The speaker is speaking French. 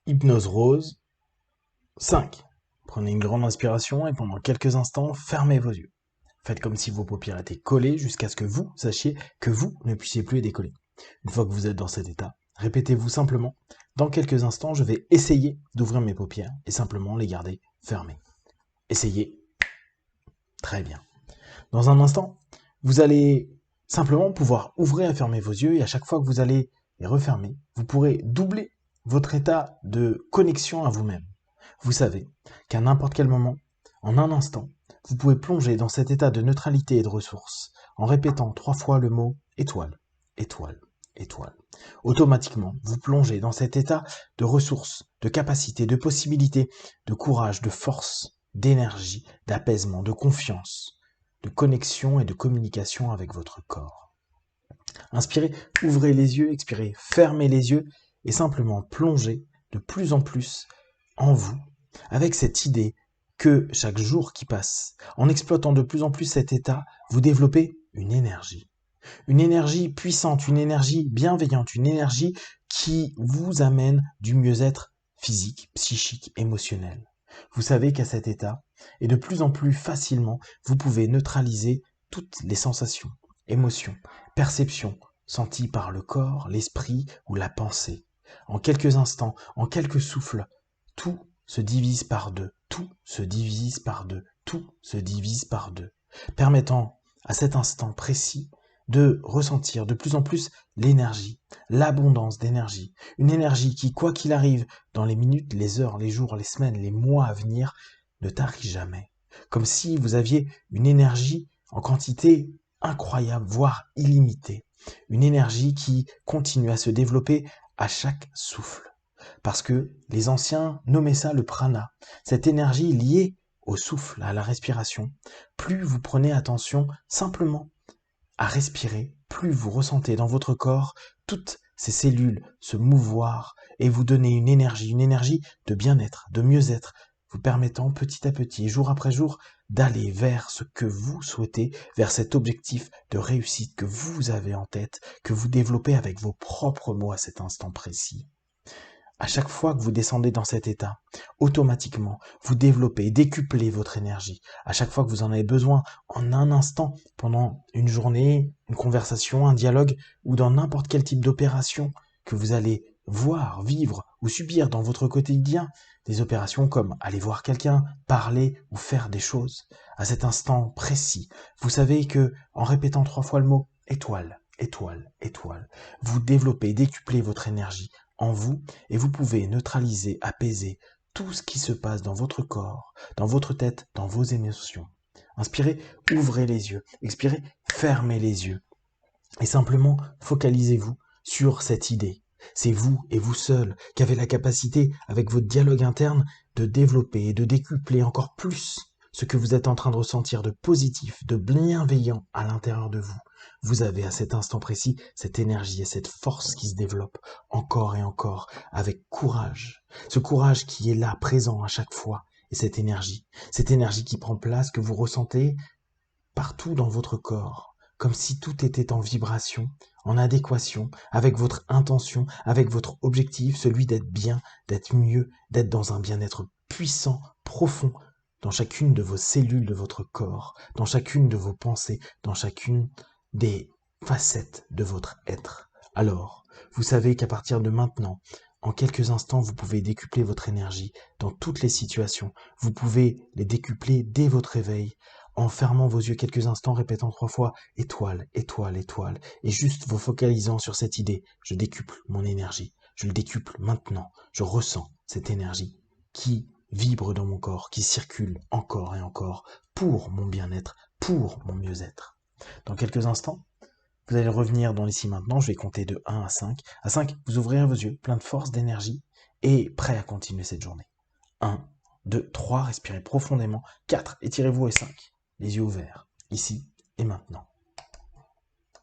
Hypnose rose 5. Prenez une grande inspiration et pendant quelques instants, fermez vos yeux. Faites comme si vos paupières étaient collées jusqu'à ce que vous sachiez que vous ne puissiez plus les décoller. Une fois que vous êtes dans cet état, répétez-vous simplement « Dans quelques instants, je vais essayer d'ouvrir mes paupières et simplement les garder fermées. » Essayez. Très bien. Dans un instant, vous allez simplement pouvoir ouvrir et fermer vos yeux et à chaque fois que vous allez les refermer, vous pourrez doubler votre état de connexion à vous-même. Vous savez qu'à n'importe quel moment, en un instant, vous pouvez plonger dans cet état de neutralité et de ressources en répétant 3 fois le mot étoile, étoile, étoile. Automatiquement, vous plongez dans cet état de ressources, de capacité, de possibilité, de courage, de force, d'énergie, d'apaisement, de confiance, de connexion et de communication avec votre corps. Inspirez, ouvrez les yeux, expirez, fermez les yeux et simplement plongez de plus en plus en vous avec cette idée que chaque jour qui passe, en exploitant de plus en plus cet état, vous développez une énergie puissante, une énergie bienveillante, une énergie qui vous amène du mieux-être physique, psychique, émotionnel. Vous savez qu'à cet état, et de plus en plus facilement, vous pouvez neutraliser toutes les sensations, émotions, perceptions senties par le corps, l'esprit ou la pensée. En quelques instants, en quelques souffles, tout se divise par deux, tout se divise par deux, tout se divise par deux, permettant à cet instant précis de ressentir de plus en plus l'énergie, l'abondance d'énergie, une énergie qui, quoi qu'il arrive, dans les minutes, les heures, les jours, les semaines, les mois à venir, ne tarit jamais. Comme si vous aviez une énergie en quantité incroyable, voire illimitée. Une énergie qui continue à se développer à chaque souffle. Parce que les anciens nommaient ça le prana, cette énergie liée au souffle, à la respiration. Plus vous prenez attention simplement à respirer, plus vous ressentez dans votre corps toutes ces cellules se mouvoir et vous donner une énergie de bien-être, de mieux-être, vous permettant petit à petit, jour après jour, d'aller vers ce que vous souhaitez, vers cet objectif de réussite que vous avez en tête, que vous développez avec vos propres mots à cet instant précis. À chaque fois que vous descendez dans cet état, automatiquement, vous développez, décuplez votre énergie. À chaque fois que vous en avez besoin, en un instant, pendant une journée, une conversation, un dialogue, ou dans n'importe quel type d'opération que vous allez voir, vivre ou subir dans votre quotidien, des opérations comme aller voir quelqu'un, parler ou faire des choses. À cet instant précis, vous savez que, en répétant 3 fois le mot étoile, étoile, étoile, vous développez, décuplez votre énergie en vous et vous pouvez neutraliser, apaiser tout ce qui se passe dans votre corps, dans votre tête, dans vos émotions. Inspirez, ouvrez les yeux. Expirez, fermez les yeux. Et simplement, focalisez-vous sur cette idée. C'est vous et vous seul qui avez la capacité, avec votre dialogue interne, de développer et de décupler encore plus ce que vous êtes en train de ressentir de positif, de bienveillant à l'intérieur de vous. Vous avez à cet instant précis cette énergie et cette force qui se développe encore et encore avec courage. Ce courage qui est là, présent à chaque fois. Et cette énergie qui prend place, que vous ressentez partout dans votre corps, comme si tout était en vibration, en adéquation avec votre intention, avec votre objectif, celui d'être bien, d'être mieux, d'être dans un bien-être puissant, profond, dans chacune de vos cellules de votre corps, dans chacune de vos pensées, dans chacune des facettes de votre être. Alors, vous savez qu'à partir de maintenant, en quelques instants, vous pouvez décupler votre énergie dans toutes les situations. Vous pouvez les décupler dès votre réveil, en fermant vos yeux quelques instants, répétant 3 fois étoile, étoile, étoile, et juste vous focalisant sur cette idée. Je décuple mon énergie. Je le décuple maintenant. Je ressens cette énergie qui vibre dans mon corps, qui circule encore et encore pour mon bien-être, pour mon mieux-être. Dans quelques instants, vous allez revenir dans l'ici maintenant. Je vais compter de 1 à 5. À 5, vous ouvrirez vos yeux, plein de force, d'énergie, et prêt à continuer cette journée. 1, 2, 3, respirez profondément. 4, étirez-vous et 5. Les yeux ouverts, ici et maintenant.